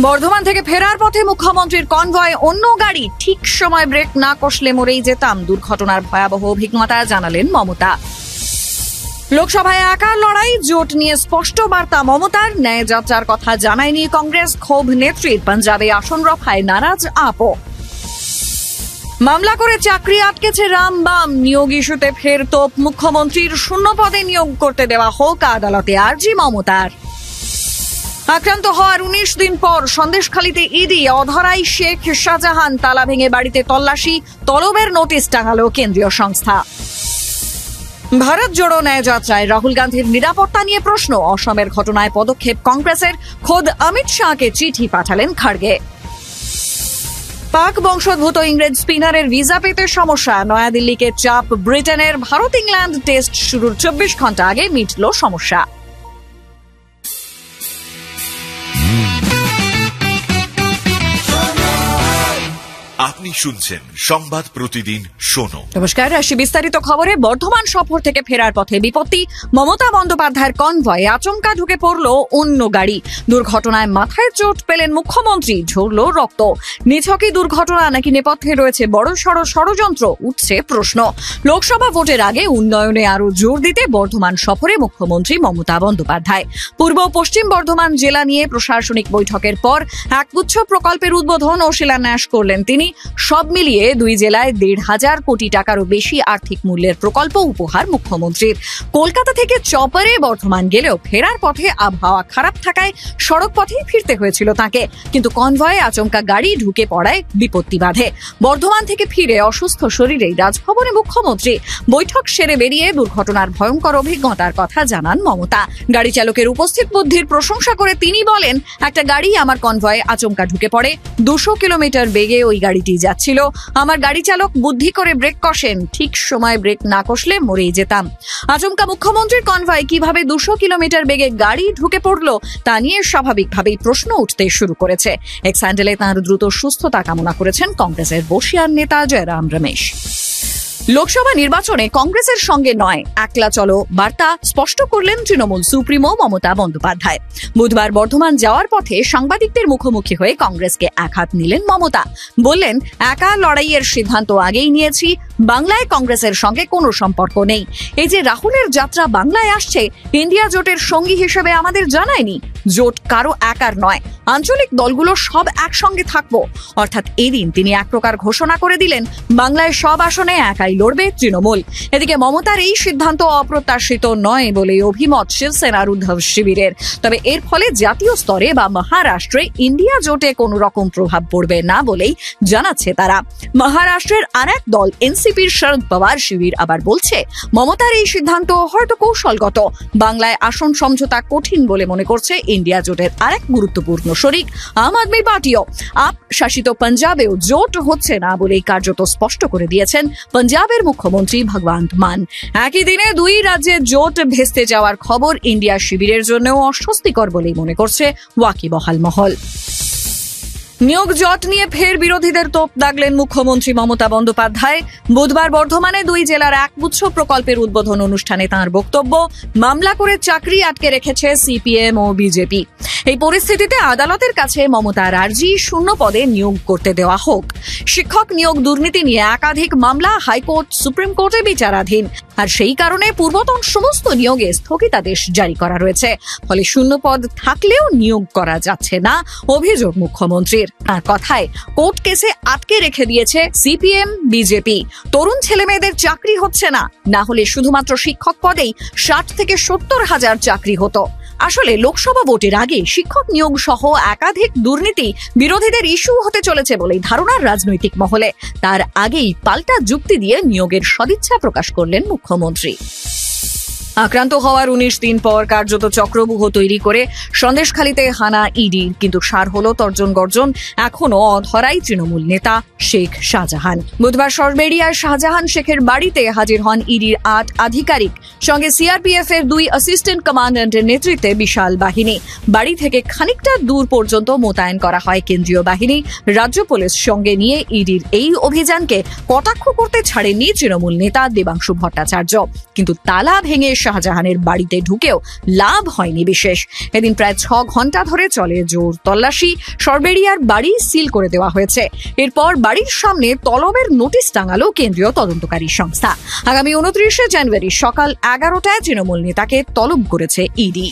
বর্ধমান থেকে ফেরার পথে মুখ্যমন্ত্রীর কনভয় অন্য গাড়ি, ঠিক সময় ব্রেক না কষলে মরেই যেতাম। দুর্ঘটনার ভয়াবহ অভিজ্ঞতা জানালেন মমতা। লোকসভায় একার লড়াই, জোট নিয়ে স্পষ্ট বার্তা মমতার। ন্যায় যাত্রার কথা জানায়নি কংগ্রেস, ক্ষোভ নেত্রীর। পাঞ্জাবে আসন রফায় নারাজ আপও। মামলা করে চাকরি আটকেছে রামবাম, নিয়োগ ইস্যুতে ফের তোপ মুখ্যমন্ত্রীর। শূন্য পদে নিয়োগ করতে দেওয়া হোক, আদালতে আর্জি মমতার। আক্রান্ত হওয়ার ১৯ দিন পর সন্দেশখালীতে ইডি, অধরাই শেখ শাহজাহান। তালা ভেঙে বাড়িতে তল্লাশি, তলবের নোটিশ টাঙালো কেন্দ্রীয় সংস্থা। ভারত জোড়ো ন্যায় যাত্রায় রাহুল গান্ধীর নিরাপত্তা নিয়ে প্রশ্ন। অসমের ঘটনায় পদক্ষেপ কংগ্রেসের, খোদ অমিত শাহকে চিঠি পাঠালেন খাড়গে। পাক বংশোদ্ভূত ইংরেজ স্পিনারের ভিসা পেতে সমস্যা, নয়াদিল্লিকে চাপ ব্রিটেনের। ভারত ইংল্যান্ড টেস্ট শুরুর ২৪ ঘন্টা আগে মিটল সমস্যা। আপনি শুনছেন সংবাদ প্রতিদিন শোনো। নমস্কার, আসি বিস্তারিত খবরে। বর্ধমান সফর থেকে ফেরার পথে বিপত্তি। মমতা বন্দ্যোপাধ্যায়ের কনভয়ে আচমকা ঢুকে পড়ল অন্য গাড়ি। দুর্ঘটনায় মাথায় চোট পেলেন মুখ্যমন্ত্রী, ঝরল রক্ত। নিছকই দুর্ঘটনা নাকি নেপথ্যে রয়েছে বড়সড় ষড়যন্ত্র, উঠছে প্রশ্ন। লোকসভা ভোটের আগে উন্নয়নে আরো জোর দিতে বর্ধমান সফরে মুখ্যমন্ত্রী মমতা বন্দ্যোপাধ্যায়। পূর্ব পশ্চিম বর্ধমান জেলা নিয়ে প্রশাসনিক বৈঠকের পর একগুচ্ছ প্রকল্পের উদ্বোধন ও শিলান্যাস করলেন তিনি। সব মিলিয়ে দুই জেলায় ১,৫০০ কোটি টাকারও বেশি আর্থিক মূল্যের প্রকল্প উপহার মুখ্যমন্ত্রীর। কলকাতা থেকে চপারে বর্ধমান গেলেও ফেরার পথে আবহাওয়া খারাপ থাকায় সড়ক পথেই ফিরতে হয়েছিল তাকে। কিন্তু কনভয়ে আচমকা গাড়ি ঢুকে পড়ায় বিপত্তি বাধে। বর্ধমান থেকে ফিরে অসুস্থ শরীরেই রাজভবনে মুখ্যমন্ত্রী। বৈঠক সেরে বেরিয়ে দুর্ঘটনার ভয়ঙ্কর অভিজ্ঞতার কথা জানান মমতা। গাড়ি চালকের উপস্থিত বুদ্ধির প্রশংসা করে তিনি বলেন, একটা গাড়ি আমার কনভয়ে আচমকা ঢুকে পড়ে। ২০০ কিলোমিটার বেগে ওই গাড়িটি যাচ্ছিল। আমার গাড়ি চালক বুদ্ধি করে ব্রেক কষেন, ঠিক সময় ব্রেক না কষলে মরেই যেতাম। আচমকা মুখ্যমন্ত্রীর কনভয় কিভাবে ২০০ কিলোমিটার বেগে গাড়ি ঢুকে পড়ল তা নিয়ে স্বাভাবিকভাবেই প্রশ্ন উঠতে শুরু করেছে। এক্স হ্যান্ডেলে তাঁর দ্রুত সুস্থতা কামনা করেছেন কংগ্রেসের বর্ষীয়ান নেতা জয়রাম রমেশ। লোকসভা নির্বাচনে কংগ্রেসের সঙ্গে নয়, একলা চলো বার্তা স্পষ্ট করলেন তৃণমূল সুপ্রিমো মমতা বন্দ্যোপাধ্যায়। বুধবার বর্ধমান যাওয়ার পথে সাংবাদিকদের মুখোমুখি হয়ে কংগ্রেসকে একহাত নিলেন মমতা। বললেন, একা লড়াইয়ের সিদ্ধান্ত আগেই নিয়েছি, বাংলায় কংগ্রেসের সঙ্গে কোনো সম্পর্ক নেই। এই যে রাহুলের যাত্রা বাংলায় আসছে, ইন্ডিয়া জোটের সঙ্গী হিসেবে আমাদের জানায়নি। জোট কারো একার নয়, আঞ্চলিক দলগুলো সব একসঙ্গে থাকবো। অর্থাৎ এদিন তিনি এক প্রকার ঘোষণা করে দিলেন, বাংলায় সব আসনে একাই লড়বে তৃণমূল। এদিকে মমতার এই সিদ্ধান্ত অপ্রত্যাশিত নয় বলে অভিমত শিবসেনার উদ্ধব শিবিরের। তবে এর ফলে জাতীয় স্তরে বা মহারাষ্ট্রে ইন্ডিয়া জোটে কোনো রকম প্রভাব পড়বে না বলেই জানাচ্ছে তারা। মহারাষ্ট্রের আর এক দল এনসিপির শরদ পাওয়ার শিবির আবার বলছে, মমতার এই সিদ্ধান্ত হয়তো কৌশলগত। বাংলায় আসন সমঝোতা কঠিন বলে মনে করছে ইন্ডিয়া জোটের আরেক গুরুত্বপূর্ণ শরিক আম আদমি পার্টিও। আপ শাসিত পাঞ্জাবেও জোট হচ্ছে না বলেই কার্যত স্পষ্ট করে দিয়েছেন পাঞ্জাবের মুখ্যমন্ত্রী ভগবন্ত মান। একই দিনে দুই রাজ্যের জোট ভেস্তে যাওয়ার খবর ইন্ডিয়া শিবিরের জন্যও অস্বস্তিকর বলেই মনে করছে ওয়াকিবহাল মহল। নিয়োগ জট নিয়ে ফের বিরোধীদের তোপ দাগলেন মুখ্যমন্ত্রী মমতা বন্দ্যোপাধ্যায়। বুধবার বর্ধমানে দুই জেলার একগুচ্ছ প্রকল্পের উদ্বোধন অনুষ্ঠানে তাঁর বক্তব্য, মামলা করে চাকরি আটকে রেখেছে সিপিএম ও বিজেপি। এই পরিস্থিতিতে আদালতের কাছে মমতার আর্জি, শূন্য পদে নিয়োগ করতে দেওয়া হোক। শিক্ষক নিয়োগ দুর্নীতি নিয়ে একাধিক মামলা হাইকোর্ট, সুপ্রিম কোর্টে বিচারাধীন। আর সেই কারণে পূর্বতন সমস্ত নিয়োগে স্থগিতাদেশ জারি করা রয়েছে। ফলে শূন্য পদ থাকলেও নিয়োগ করা যাচ্ছে না, অভিযোগ মুখ্যমন্ত্রীর। তার কথায়, কোর্ট কেসে আটকে রেখে দিয়েছে সিপিএম বিজেপি। তরুণ ছেলেমেয়েদের চাকরি হচ্ছে না, না হলে শুধুমাত্র শিক্ষক পদেই ৬০ থেকে ৭০ হাজার চাকরি হতো। আসলে লোকসভা ভোটের আগে শিক্ষক নিয়োগ সহ একাধিক দুর্নীতি বিরোধীদের ইস্যু হতে চলেছে বলেই ধারণার রাজনৈতিক মহলে। তার আগেই পাল্টা যুক্তি দিয়ে নিয়োগের সদিচ্ছা প্রকাশ করলেন মুখ্যমন্ত্রী। আক্রান্ত হওয়ার ১৯ দিন পর কার্যত চক্রব্যূহ তৈরি করে সন্দেশখালীতে হানা ইডির, কিন্তু সার হলো তর্জন গর্জন। এখনো অধরাই তৃণমূল নেতা শেখ শাহজাহান। বুধবার সরবেরিয়ায় শাহজাহান শেখের বাড়িতে হাজির হন ইডির ৮ আধিকারিক, সঙ্গে সিআরপিএফ এর ২ অ্যাসিস্ট্যান্ট কমান্ড্যান্টের নেতৃত্বে বিশাল বাহিনী। বাড়ি থেকে খানিকটা দূর পর্যন্ত মোতায়েন করা হয় কেন্দ্রীয় বাহিনী। রাজ্য পুলিশ সঙ্গে নিয়ে ইডির এই অভিযানকে কটাক্ষ করতে ছাড়েননি তৃণমূল নেতা দেবাংশু ভট্টাচার্য। কিন্তু তালা ভেঙে শাহজাহানের বাড়িতে ঢুকেও লাভ হয়নি বিশেষ। এদিন প্রায় 6 ঘন্টা ধরে চলে জোর তল্লাশি। সরবেরিয়ার বাড়ি সিল করে দেওয়া হয়েছে। এরপর বাড়ির সামনে তলবের নোটিশ টাঙালো কেন্দ্রীয় তদন্তকারী সংস্থা। আগামী 29শে জানুয়ারি সকাল 11টায় তৃণমূল নেতাকে তলব করেছে ইডি।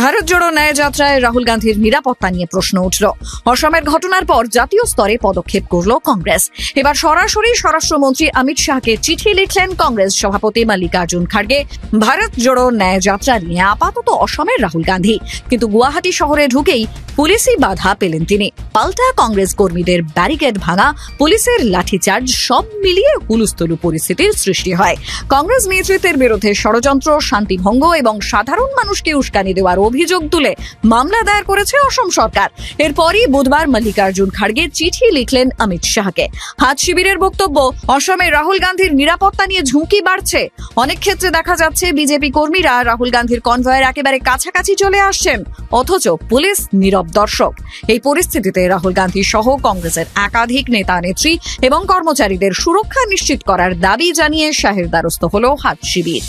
ভারত জোড়ো ন্যায় যাত্রায় রাহুল গান্ধীর নিরাপত্তা নিয়ে প্রশ্ন উঠল। অসমের ঘটনার পর জাতীয় স্তরে পদক্ষেপ করল কংগ্রেস। এবার সরাসরি স্বরাষ্ট্রমন্ত্রী অমিত শাহকে চিঠি লিখলেন কংগ্রেস সভাপতি মল্লিকার্জুন খাড়গে। ভারত জোড়ো ন্যায় যাত্রা নিয়ে আপাতত অসমের রাহুল গান্ধী, কিন্তু গুয়াহাটি শহরে ঢুকেই পুলিশি বাধা পেলেন তিনি। পাল্টা কংগ্রেস কর্মীদের ব্যারিকেড ভাঙা, পুলিশের লাঠিচার্জ, সব মিলিয়ে হুলস্থুলু পরিস্থিতির সৃষ্টি হয়। কংগ্রেস নেতৃত্বের বিরুদ্ধে ষড়যন্ত্র, শান্তিভঙ্গ এবং সাধারণ মানুষকে উস্কানি দেওয়ার অভিযোগ তুলে মামলা দায়ের করেছে অসম সরকার। এরপরই বুধবার মল্লিকার্জুন খাড়গে চিঠি লিখলেন অমিত শাহকে। হাত শিবিরের বক্তব্য, অসমে রাহুল গান্ধীর নিরাপত্তা নিয়ে ঝুঁকি বাড়ছে। অনেক ক্ষেত্রে দেখা যাচ্ছে বিজেপি কর্মীরা রাহুল গান্ধীর কনভয়ের একেবারে কাছাকাছি চলে আসছেন, অথচ পুলিশ নীরব দর্শক। এই পরিস্থিতিতে রাহুল গান্ধী সহ কংগ্রেসের একাধিক নেতা নেত্রী এবং কর্মচারীদের সুরক্ষা নিশ্চিত করার দাবি জানিয়ে শাহের দ্বারস্থ হল হাত শিবির।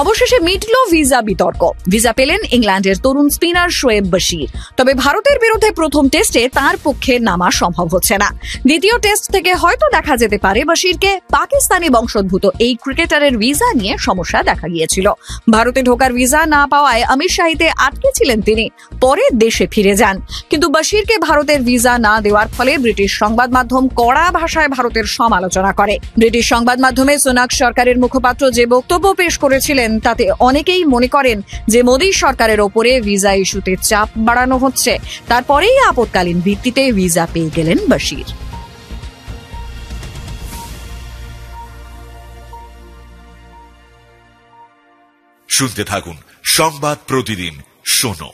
অবশেষে মিটল ভিসা বিতর্ক। ভিসা পেলেন ইংল্যান্ডের তরুণ স্পিনার শোয়েব বশির। তবে ভারতের বিরুদ্ধে প্রথম টেস্টে তার পক্ষে নামা সম্ভব হচ্ছে না। দ্বিতীয় টেস্ট থেকে হয়তো দেখা যেতে পারে বশিরকে। পাকিস্তানি বংশোদ্ভূত এই ক্রিকেটারের ভিসা নিয়ে সমস্যা দেখা গিয়েছিল। ভারতে ঢোকার ভিসা না পাওয়ায় আমিরশাহিতে আটকে ছিলেন তিনি। পরে দেশে ফিরে যান। কিন্তু বশিরকে ভারতের ভিসা না দেওয়ার ফলে ব্রিটিশ সংবাদ মাধ্যম কড়া ভাষায় ভারতের সমালোচনা করে। ব্রিটিশ সংবাদ মাধ্যমে সুনাক সরকারের মুখপাত্র যে বক্তব্য পেশ করেছিলেন তাতে অনেকেই মনে করেন যে মোদী সরকারের ওপরে ভিসা ইস্যুতে চাপ বাড়ানো হচ্ছে। তারপরেই আপৎকালীন ভিত্তিতে ভিসা পেয়ে গেলেন বশির। শুনতে থাকুন সংবাদ প্রতিদিন শোনো।